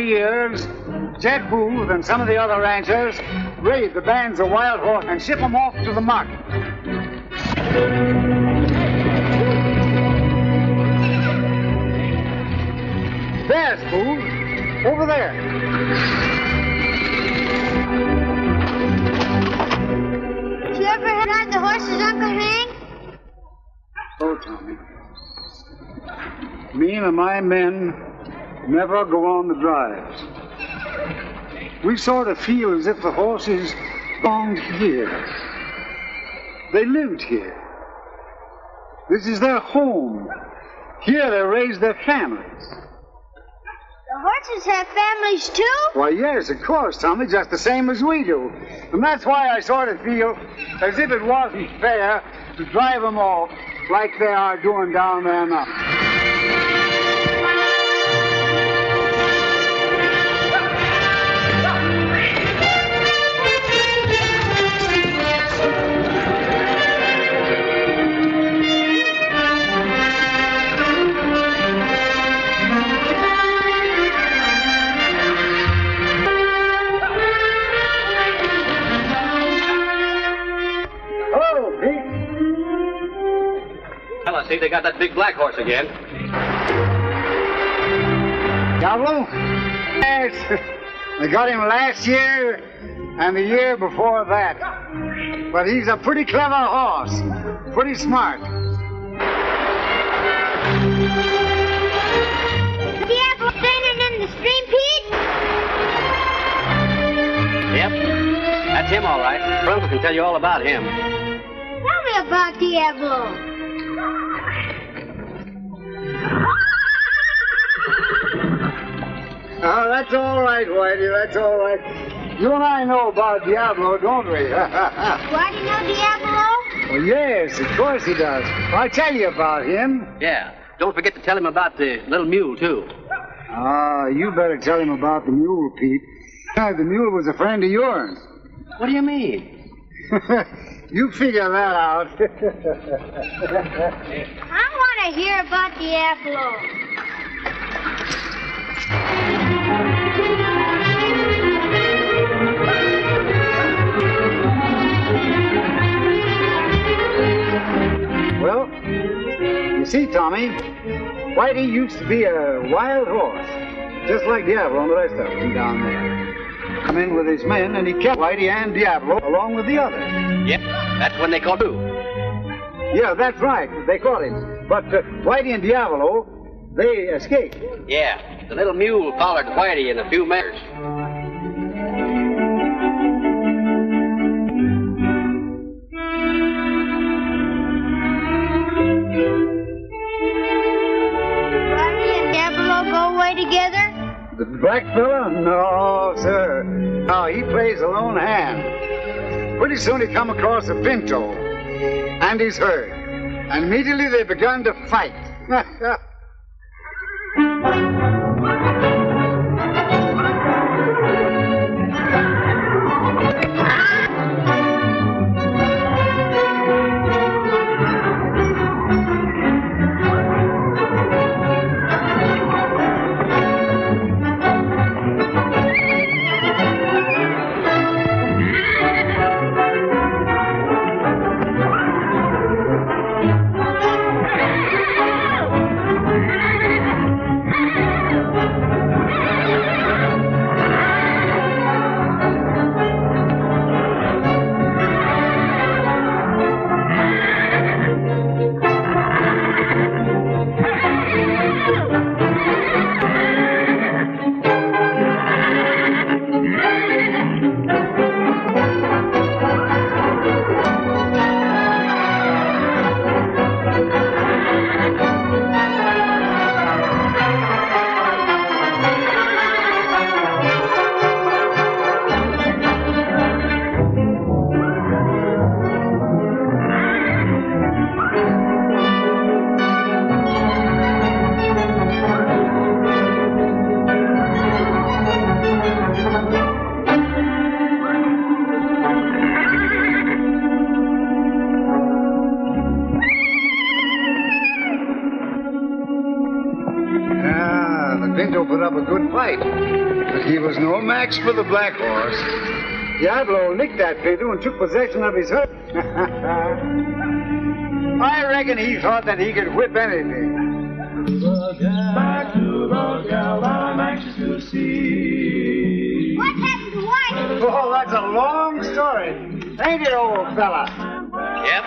years, Jed Booth and some of the other ranchers raid the bands of wild horse and ship them off to the market. There's Booth, over there. Did you ever ride the horses, Uncle Hank? Oh, Tommy. Me and my men never go on the drives. We sort of feel as if the horses belonged here. They lived here. This is their home. Here they raise their families. The horses have families too? Why, yes, of course, Tommy, just the same as we do. And that's why I sort of feel as if it wasn't fair to drive them off like they are doing down there now. I see they got that big black horse again. Diablo? Yes. They got him last year and the year before that. But he's a pretty clever horse. Pretty smart. Diablo standing in the stream, Pete? Yep. That's him, all right. Brunkel can tell you all about him. Tell me about Diablo. Oh, that's all right, Whitey, that's all right. You and I know about Diablo, don't we? Whitey know Diablo? Well, yes, of course he does. I'll tell you about him. Yeah. Don't forget to tell him about the little mule, too. Ah, you better tell him about the mule, Pete. The mule was a friend of yours. What do you mean? You figure that out. I want to hear about Diablo. Well, you see, Tommy, Whitey used to be a wild horse, just like Diablo and the rest of them down there. Come in with his men, and he kept Whitey and Diablo along with the others. Yep, that's when they caught him. Yeah, that's right. They caught him. But Whitey and Diablo, they escaped. Yeah, the little mule followed Whitey in a few meters. Whitey and Diablo go away together? The black fella? No, sir. No, he plays a lone hand. Pretty soon he come across a pinto and his herd. And immediately they begun to fight. But he was no match for the black horse. Diablo licked that Pedro and took possession of his herd. I reckon he thought that he could whip anything. Back to the gal that I'm anxious to see. What happened to White? Oh, that's a long story. Ain't it, old fella? Yep,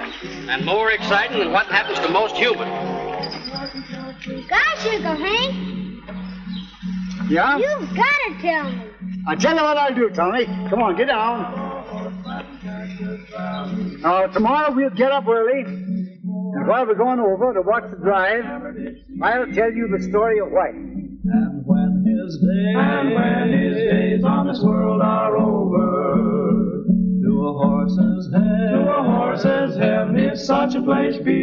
and more exciting than what happens to most humans. Gosh, Uncle Hank, Yeah? you've got to tell me. I'll tell you what I'll do, Tony. Come on, get down. Now, tomorrow we'll get up early. And while we're going over to watch the drive, I'll tell you the story of White. And when his days on this world are over, to a horse's head may such a place be.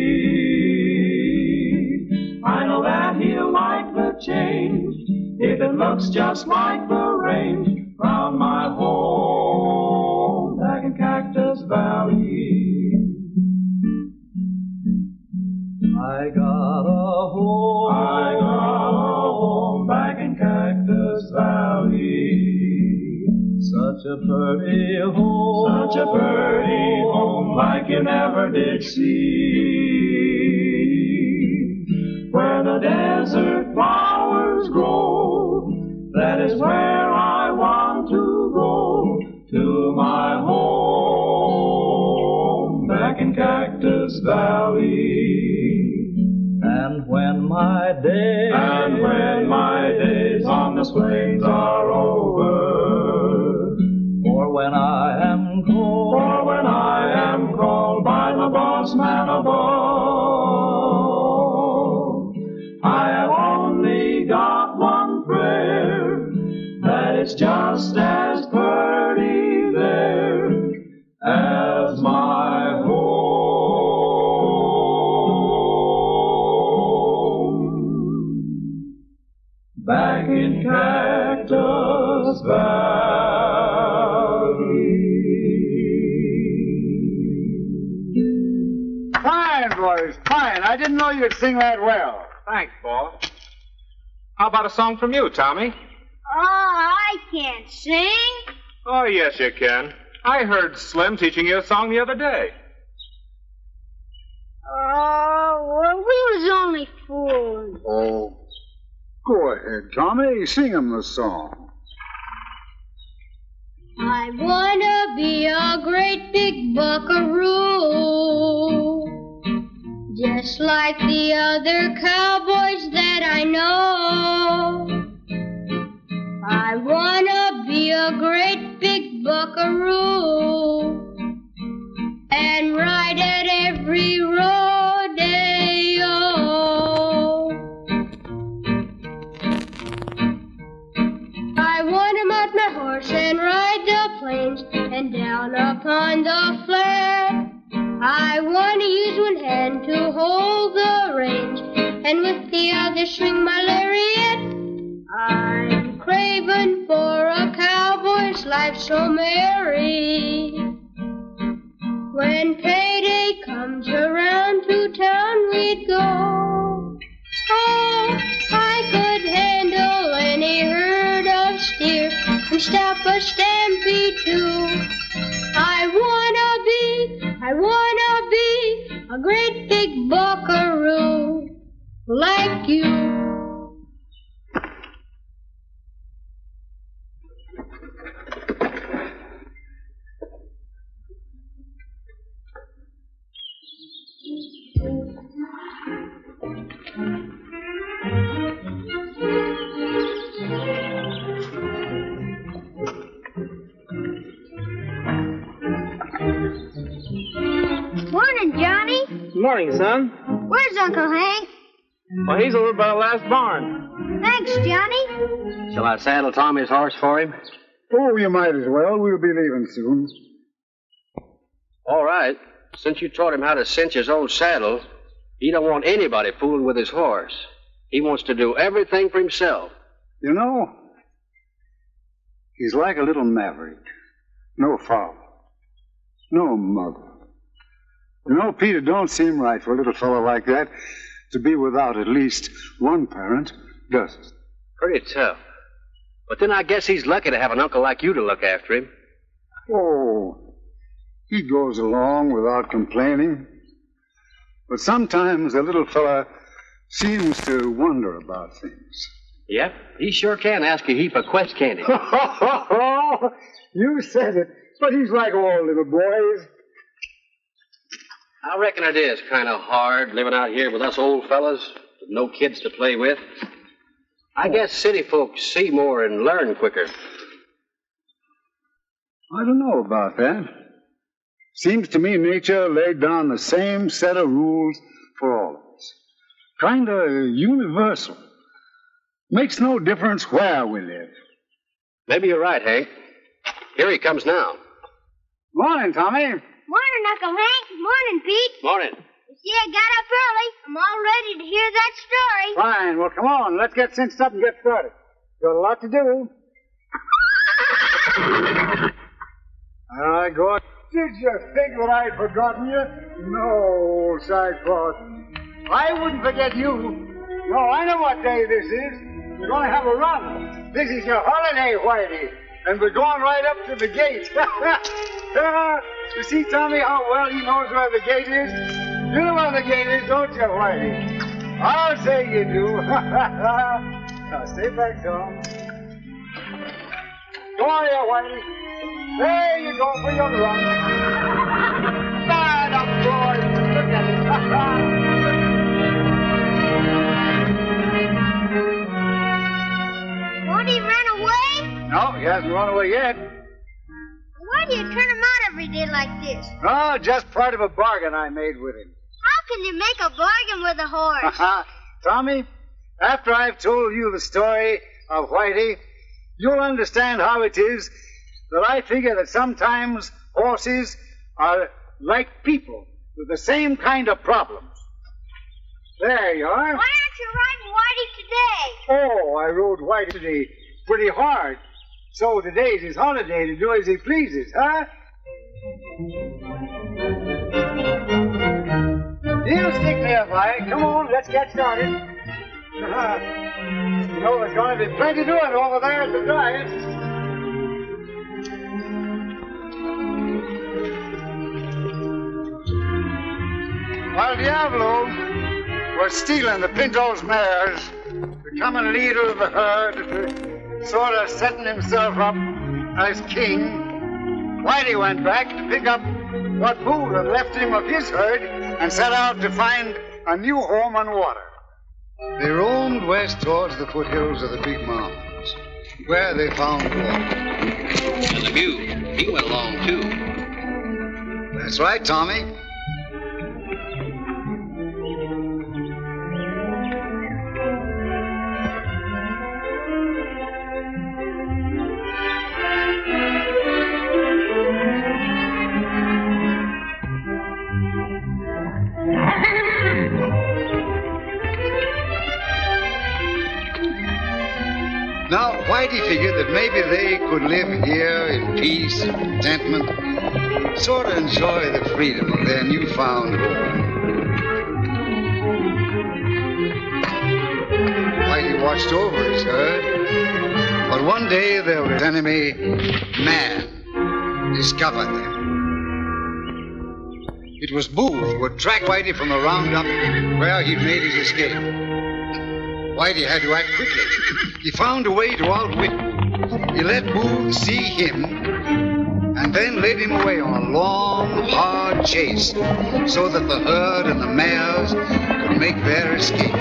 I know that he'll like the change, if it looks just like the range round my home back in Cactus Valley. I got a home back in Cactus Valley. Such a pretty home like you never did see. Where the desert flowers grow, that is where I want to go, to my home back in Cactus Valley. And when my days on the plains are over, or when I am called by the boss man above, I have only got one prayer, that it's just as pretty there as my home back in Cactus Valley. Fine, boys, fine. I didn't know you'd sing that well. Thanks, boss. How about a song from you, Tommy? Oh, I can't sing. Oh, yes, you can. I heard Slim teaching you a song the other day. Oh, well, we was only fooling. Oh, go ahead, Tommy. Sing him the song. I wanna be a great big buckaroo, just like the other cowboys that I know. I wanna be a great big buckaroo and ride at every rodeo. I wanna mount my horse and ride the plains and down upon the flat. I wanna use one hand to hold the reins and with the other swing my lariat. I'm craving for a cowboy's life so merry. When payday comes around to town we'd go. Oh, I could handle any herd of steer and stop a stampede too. I wanna be a great big buckaroo like you. Morning, Johnny. Morning, son. Where's Uncle Hank? Well, he's over by the last barn. Thanks, Johnny. Shall I saddle Tommy's horse for him? Oh, you might as well. We'll be leaving soon. All right. Since you taught him how to cinch his own saddle, he don't want anybody fooling with his horse. He wants to do everything for himself. You know, he's like a little maverick. No father. No mother. You know, Peter, don't seem right for a little fellow like that to be without at least one parent, does it? Pretty tough. But then I guess he's lucky to have an uncle like you to look after him. Oh, he goes along without complaining. But sometimes the little fella seems to wonder about things. Yep, he sure can ask a heap of questions, can't he? You said it. But he's like all little boys. I reckon it is kind of hard living out here with us old fellas with no kids to play with. I guess city folks see more and learn quicker. I don't know about that. Seems to me nature laid down the same set of rules for all of us. Kind of universal. Makes no difference where we live. Maybe you're right, Hank. Here he comes now. Morning, Tommy. Morning, Uncle Hank. Morning, Pete. Morning. You see, I got up early. I'm all ready to hear that story. Fine. Well, come on. Let's get cinched up and get started. Got a lot to do. Go on. Did you think that I'd forgotten you? No, Sidecross. I wouldn't forget you. No, I know what day this is. We're going to have a run. This is your holiday, Whitey. And we're going right up to the gate. You see, Tommy, how well he knows where the gate is? You know where the gate is, don't you, Whitey? I'll say you do. Now, stay back, Tom. Go on here, Whitey. There you go for your run. Stand up, boys. Look at it. Won't he run away? No, he hasn't run away yet. Why do you turn him out every day like this? Oh, just part of a bargain I made with him. How can you make a bargain with a horse? Tommy, after I've told you the story of Whitey, you'll understand how it is that I figure that sometimes horses are like people with the same kind of problems. There you are. Why aren't you riding Whitey today? Oh, I rode Whitey today pretty hard. So today's his holiday to do as he pleases, huh? You stick there, Vi. Come on, let's get started. You know, there's going to be plenty doing over there at the drive. While Diablo was stealing the Pinto's mares, becoming leader of the herd, sort of setting himself up as king, Whitey went back to pick up what food had left him of his herd and set out to find a new home on water. They roamed west towards the foothills of the big mountains, where they found water. And the mule, he went along too. That's right, Tommy. Now, Whitey figured that maybe they could live here in peace and contentment, sort of enjoy the freedom of their newfound home. Whitey watched over his herd, but one day their enemy, man, discovered them. It was Booth who had tracked Whitey from the roundup where he'd made his escape. Whitey had to act quickly. He found a way to outwit Booth. He let Booth see him and then led him away on a long, hard chase so that the herd and the mares could make their escape.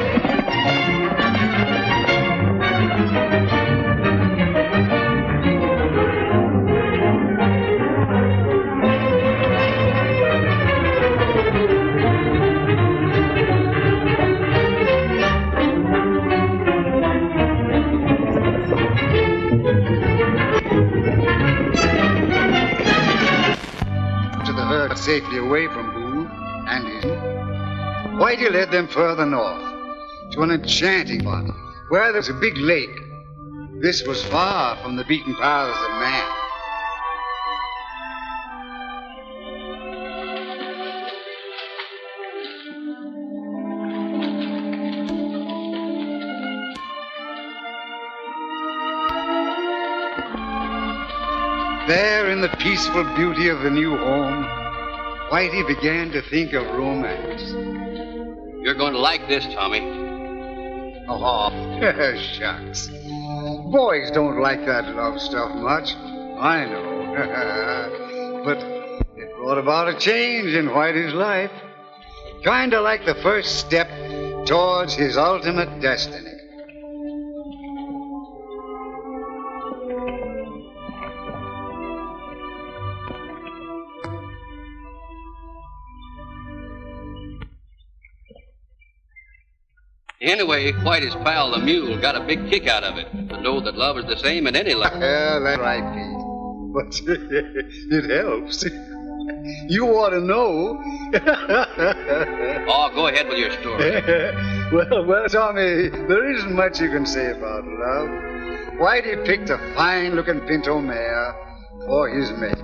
Safely away from Booth and his. Whitey led them further north to an enchanting spot where there's a big lake. This was far from the beaten paths of man. There in the peaceful beauty of the new home, Whitey began to think of romance. You're going to like this, Tommy. Oh, shucks. Boys don't like that love stuff much. I know. But it brought about a change in Whitey's life. Kind of like the first step towards his ultimate destiny. Anyway, Whitey's pal, the mule, got a big kick out of it. To know that love is the same in any life. Yeah, that's right, Pete. But it helps. You ought to know. Oh, go ahead with your story. Well, Tommy, there isn't much you can say about love. Whitey picked a fine-looking pinto mare for his mate.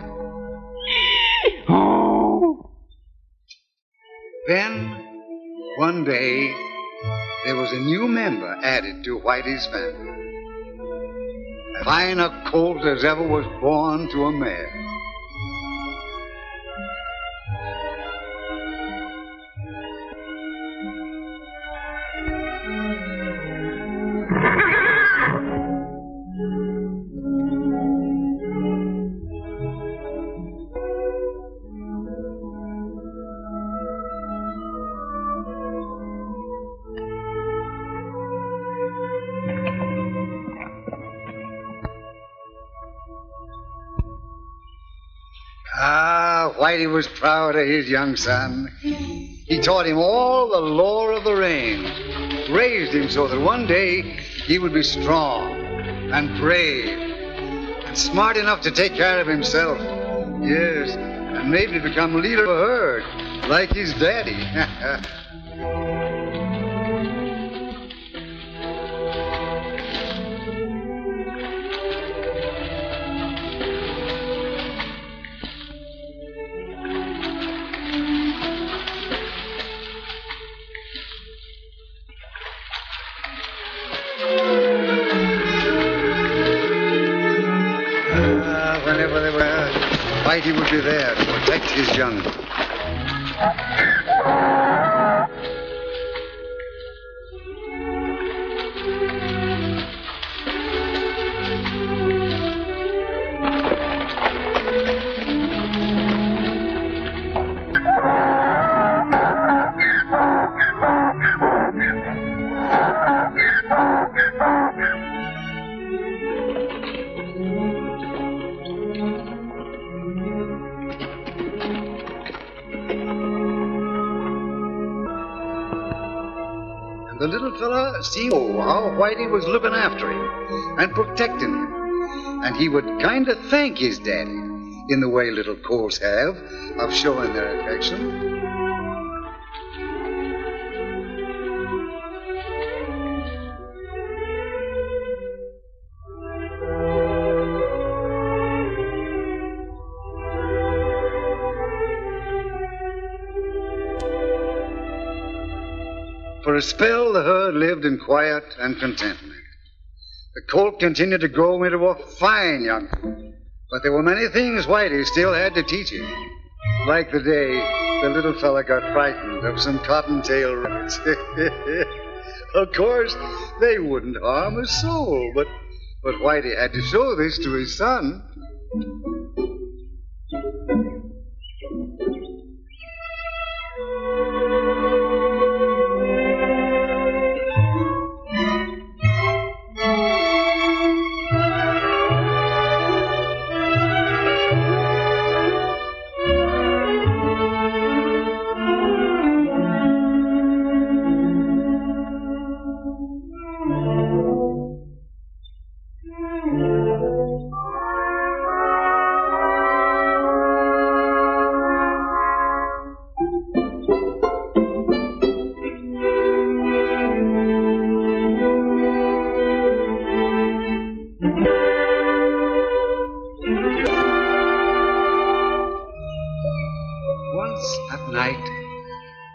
Then, one day, there was a new member added to Whitey's family. As fine a colt as ever was born to a mare. Whitey was proud of his young son. He taught him all the lore of the range, raised him so that one day he would be strong and brave and smart enough to take care of himself. Yes, and maybe become leader of a herd like his daddy. Whenever they were, Whitey would be there to protect his young one. The little fella seemed how Whitey was looking after him and protecting him. And he would kind of thank his daddy in the way little colts have of showing their affection. For a spell, the herd lived in quiet and contentment. The colt continued to grow into a fine young one, but there were many things Whitey still had to teach him, like the day the little fella got frightened of some cottontail rabbits. Of course, they wouldn't harm a soul, but Whitey had to show this to his son.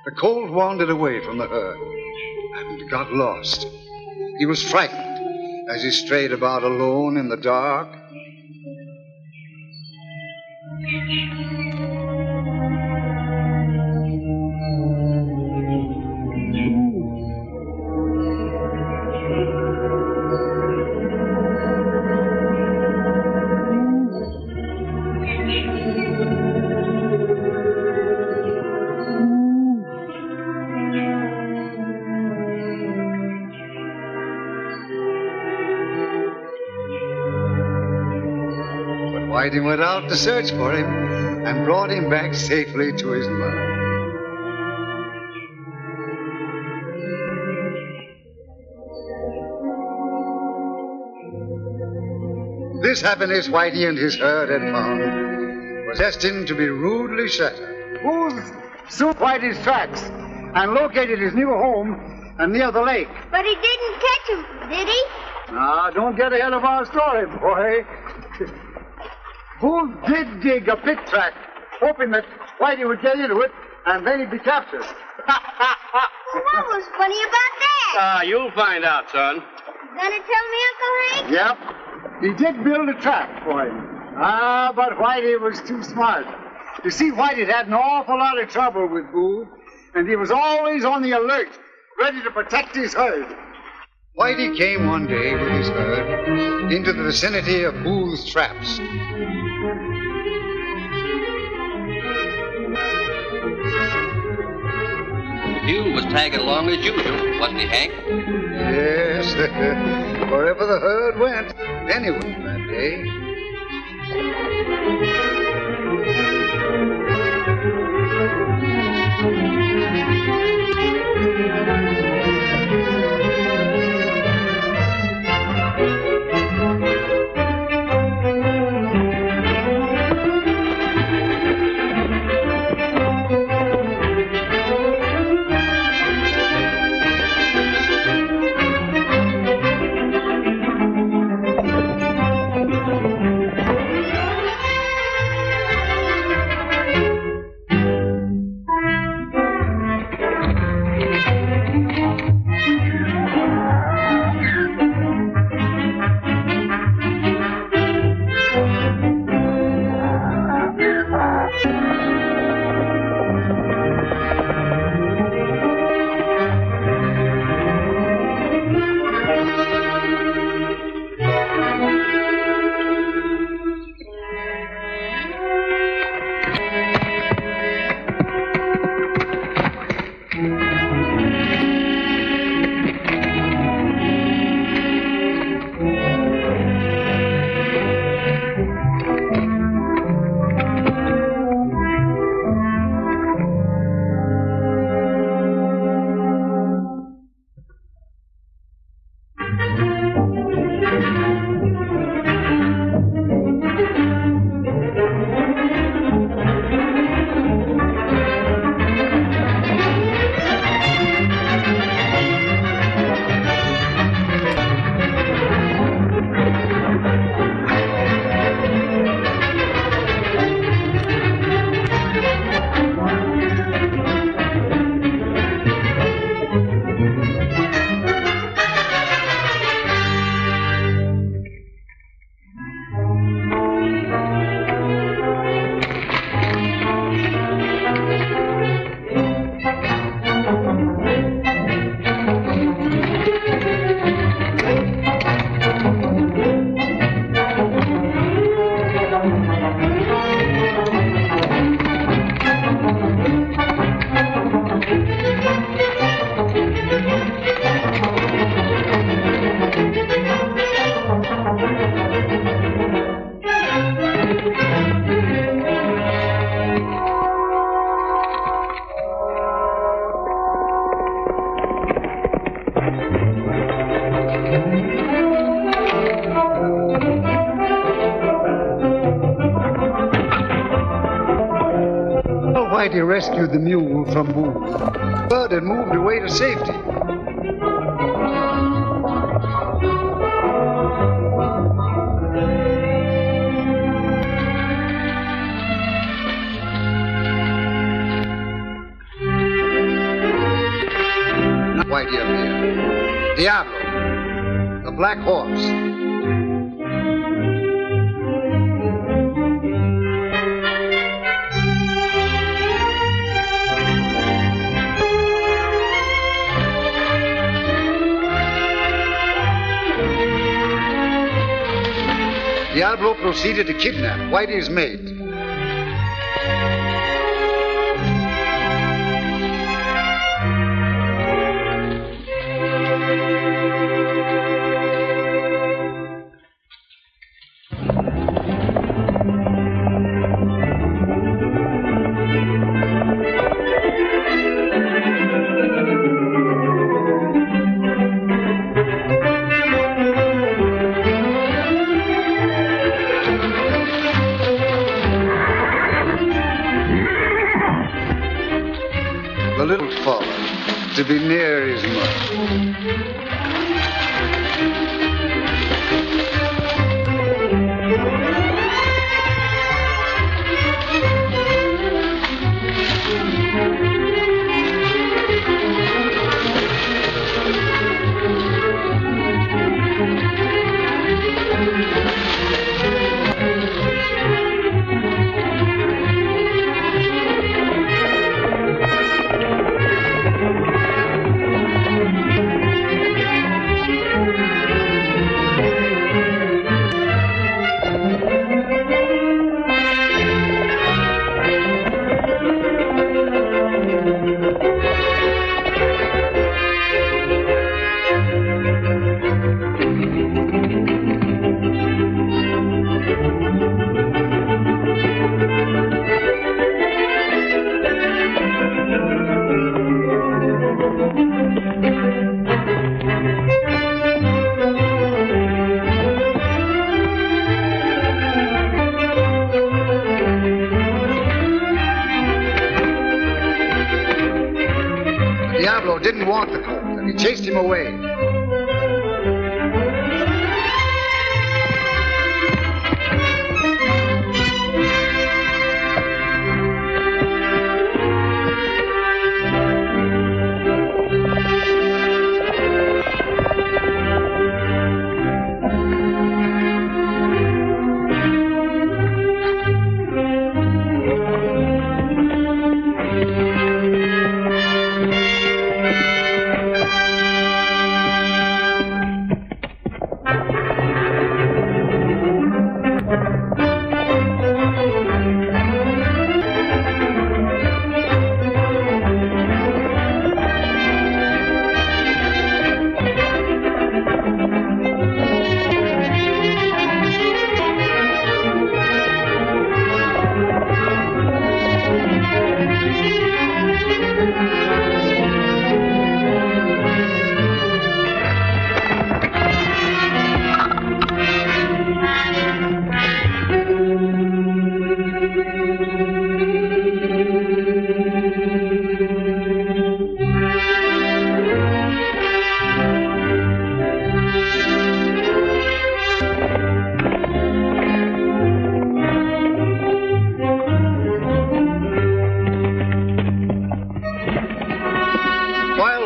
The colt wandered away from the herd and got lost. He was frightened as he strayed about alone in the dark. Whitey went out to search for him and brought him back safely to his mother. This happiness Whitey and his herd had found was destined to be rudely shattered. Booth soon Whitey's tracks and located his new home near the lake. But he didn't catch him, did he? Now, don't get ahead of our story, boy. Booth did dig a pit track, hoping that Whitey would get into it, and then he'd be captured. Well, what was funny about that? You'll find out, son. Gonna tell me, Uncle Hank? Yep. He did build a track for him. But Whitey was too smart. You see, Whitey had an awful lot of trouble with Booth, and he was always on the alert, ready to protect his herd. Whitey came one day with his herd into the vicinity of Booth's traps. The mule was tagging along as usual, wasn't he, Hank? Yes, wherever the herd went, anyway that day. Whitey rescued the mule from Booth. Bud had moved away to safety. Whitey appeared. Diablo, the black horse. Diablo proceeded to kidnap Whitey's mate. The little father to be near his mother. Diablo didn't want the colt, and he chased him away.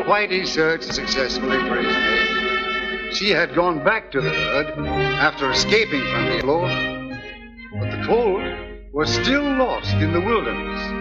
Whitey searched successfully for his mate. She had gone back to the herd after escaping from the law, but the colt was still lost in the wilderness.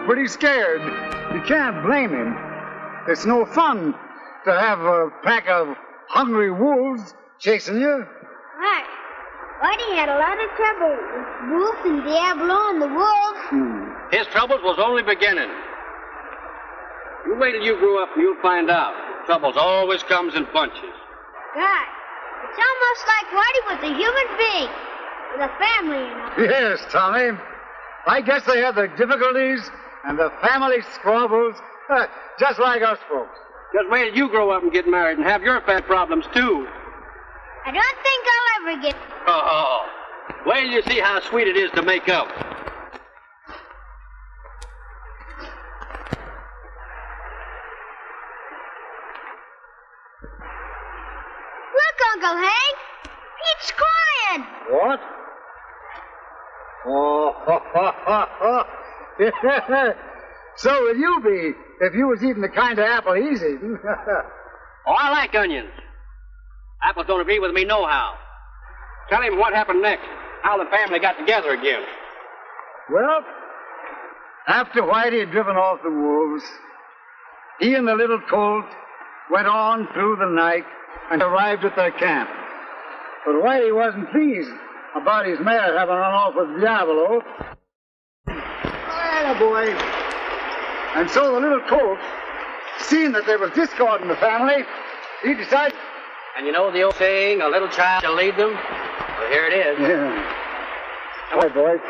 Pretty scared. You can't blame him. It's no fun to have a pack of hungry wolves chasing you. Right. Whitey had a lot of trouble with Wolf and Diablo and the wolves. His troubles was only beginning. You wait till you grow up and you'll find out. Troubles always comes in bunches. Right. It's almost like Whitey was a human being with a family, you know. Yes, Tommy. I guess they have their difficulties and the family squabbles, just like us folks. Just wait till you grow up and get married and have your fat problems, too. I don't think I'll ever get... Oh, wait till you see how sweet it is to make up. Look, Uncle Hank. Pete's crying. What? Oh, so would you be if you was eating the kind of apple he's eating. Oh, I like onions. Apples don't agree with me nohow. Tell him what happened next, how the family got together again. Well, after Whitey had driven off the wolves, he and the little colt went on through the night and arrived at their camp. But Whitey wasn't pleased about his mare having run off with Diablo. Oh, boy. And so the little colt, seeing that there was discord in the family, he decided... And you know the old saying, a little child shall lead them? Well, here it is. Yeah. All right, boys.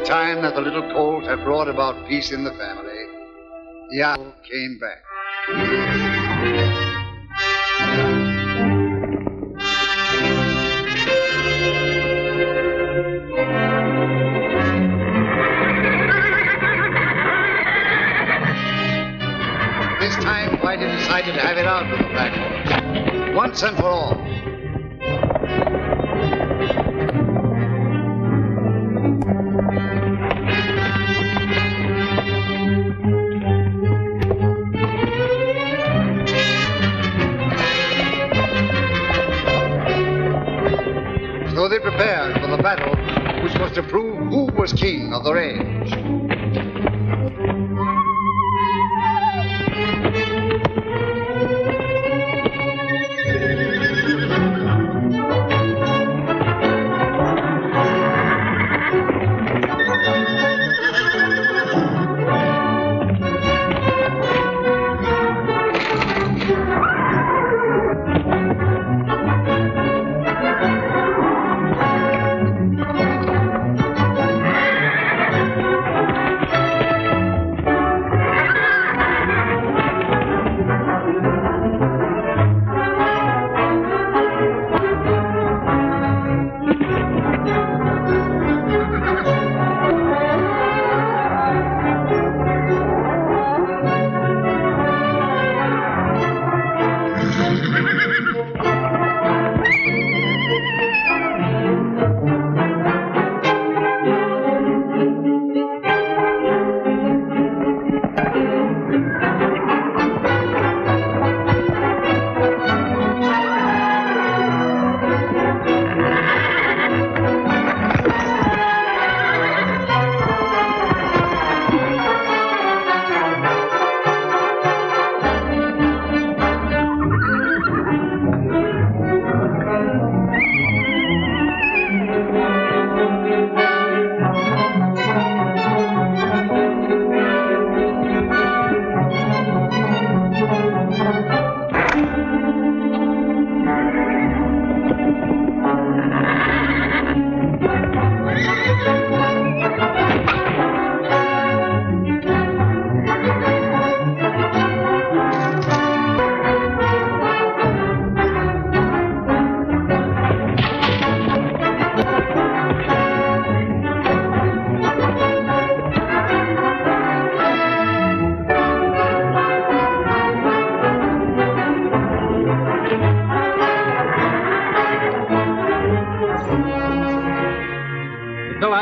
time that the little colt had brought about peace in the family, the owl came back. This time, Whitey decided to have it out with the black horse, once and for all. So they prepared for the battle, which was to prove who was king of the range.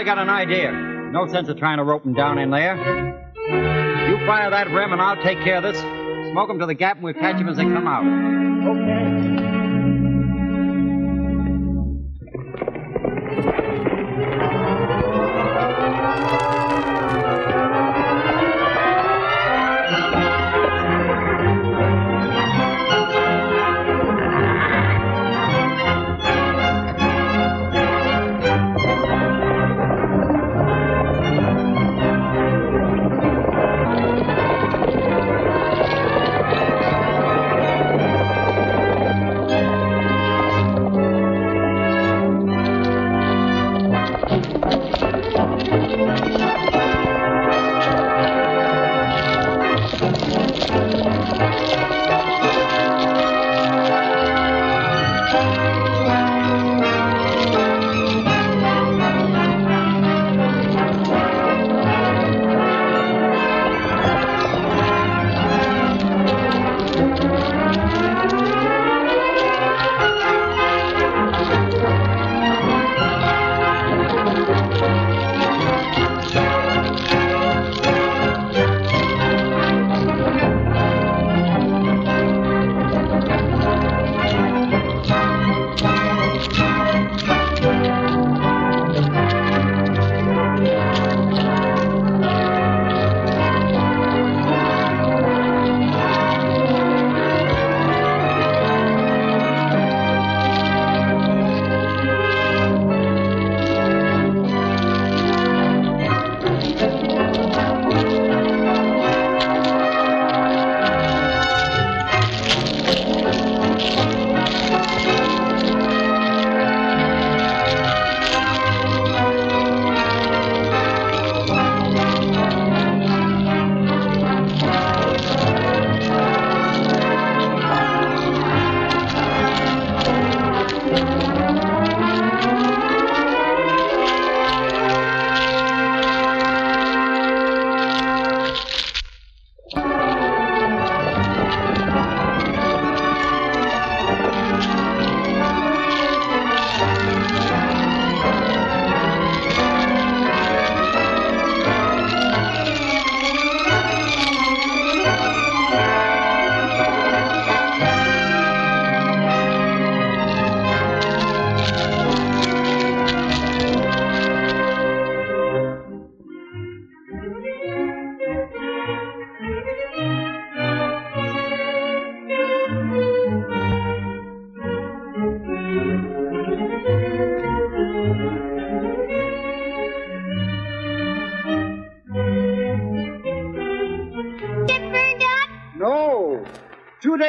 I got an idea. No sense of trying to rope them down in there. You fire that rem and I'll take care of this. Smoke them to the gap and we'll catch them as they come out. Okay.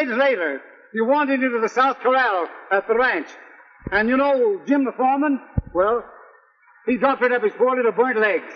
days later, he wandered into the South Corral at the ranch. And you know Jim the foreman? Well, he doctored up his poor little burnt legs.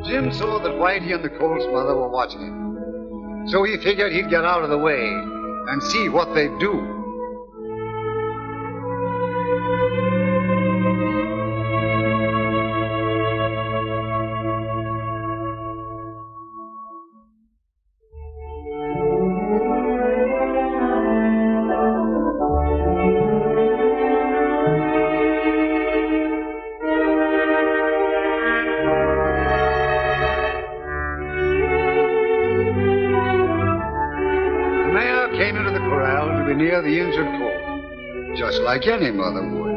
Jim saw that Whitey and the colt's mother were watching him. So he figured he'd get out of the way and see what they'd do. Near the injured colt, just like any mother would.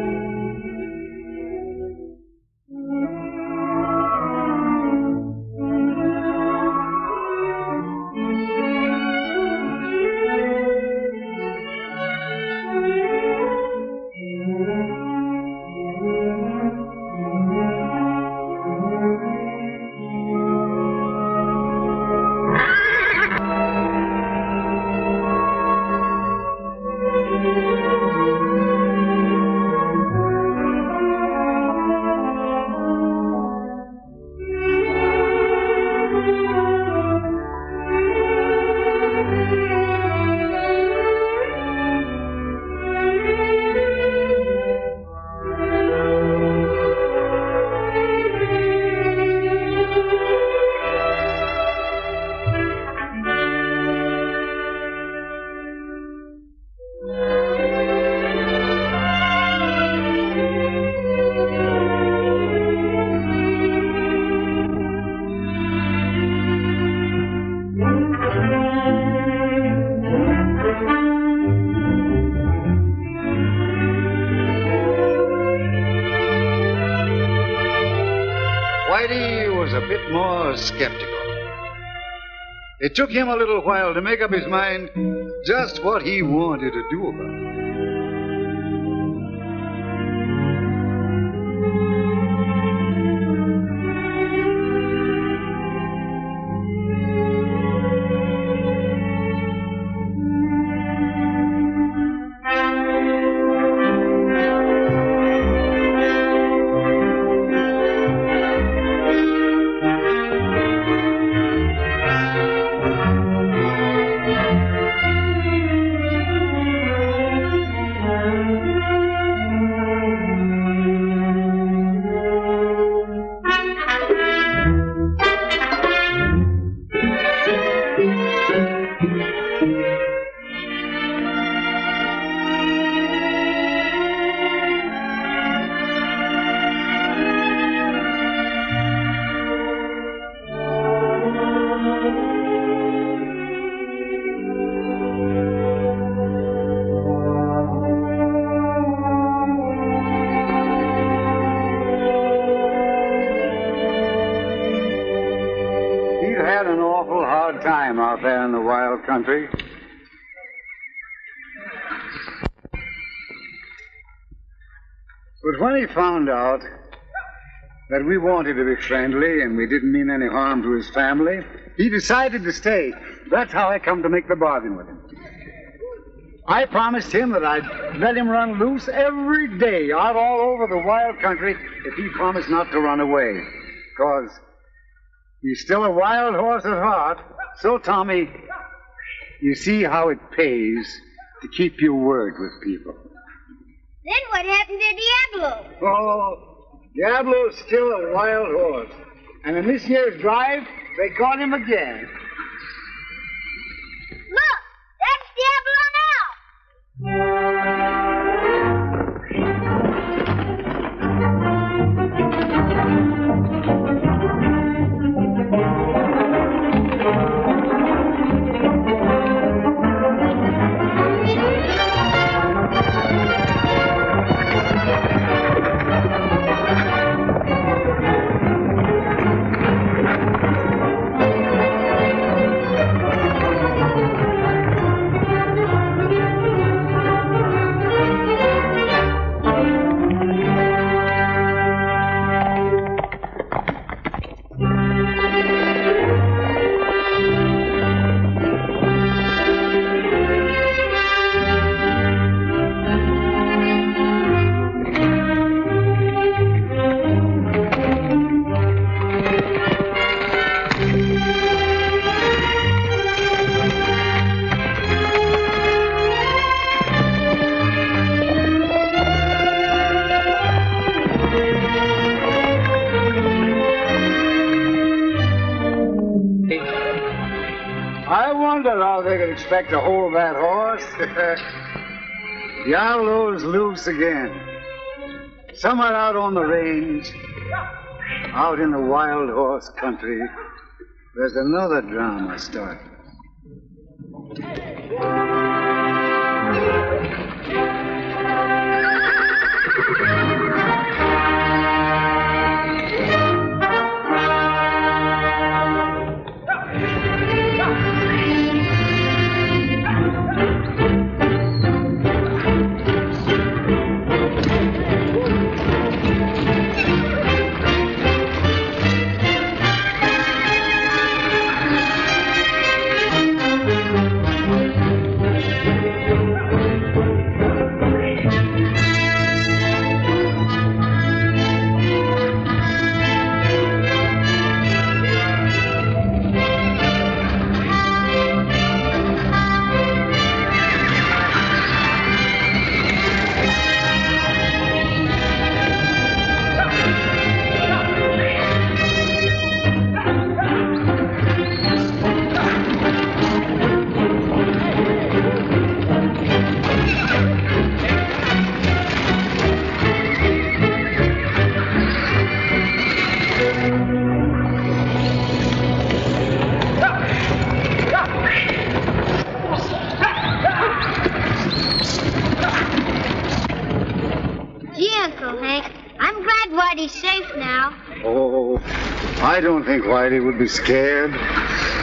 Skeptical. It took him a little while to make up his mind just what he wanted to do about it. Out there in the wild country. But when he found out that we wanted to be friendly and we didn't mean any harm to his family, he decided to stay. That's how I come to make the bargain with him. I promised him that I'd let him run loose every day out all over the wild country if he promised not to run away. Because he's still a wild horse at heart. So, Tommy, you see how it pays to keep your word with people. Then what happened to Diablo? Oh, Diablo's still a wild horse. And in this year's drive, they caught him again. Look, that's Diablo now. wonder how they could expect to hold that horse. The outlaws loose again. Somewhere out on the range, out in the wild horse country, there's another drama starting. Whitey's safe now. Oh, I don't think Whitey would be scared,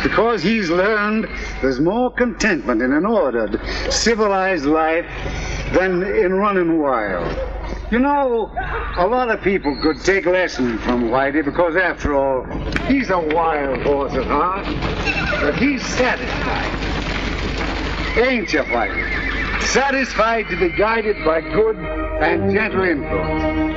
because he's learned there's more contentment in an ordered, civilized life than in running wild. You know, a lot of people could take lessons from Whitey, because after all, he's a wild horse at heart, but he's satisfied. Ain't you, Whitey? Satisfied to be guided by good and gentle influence.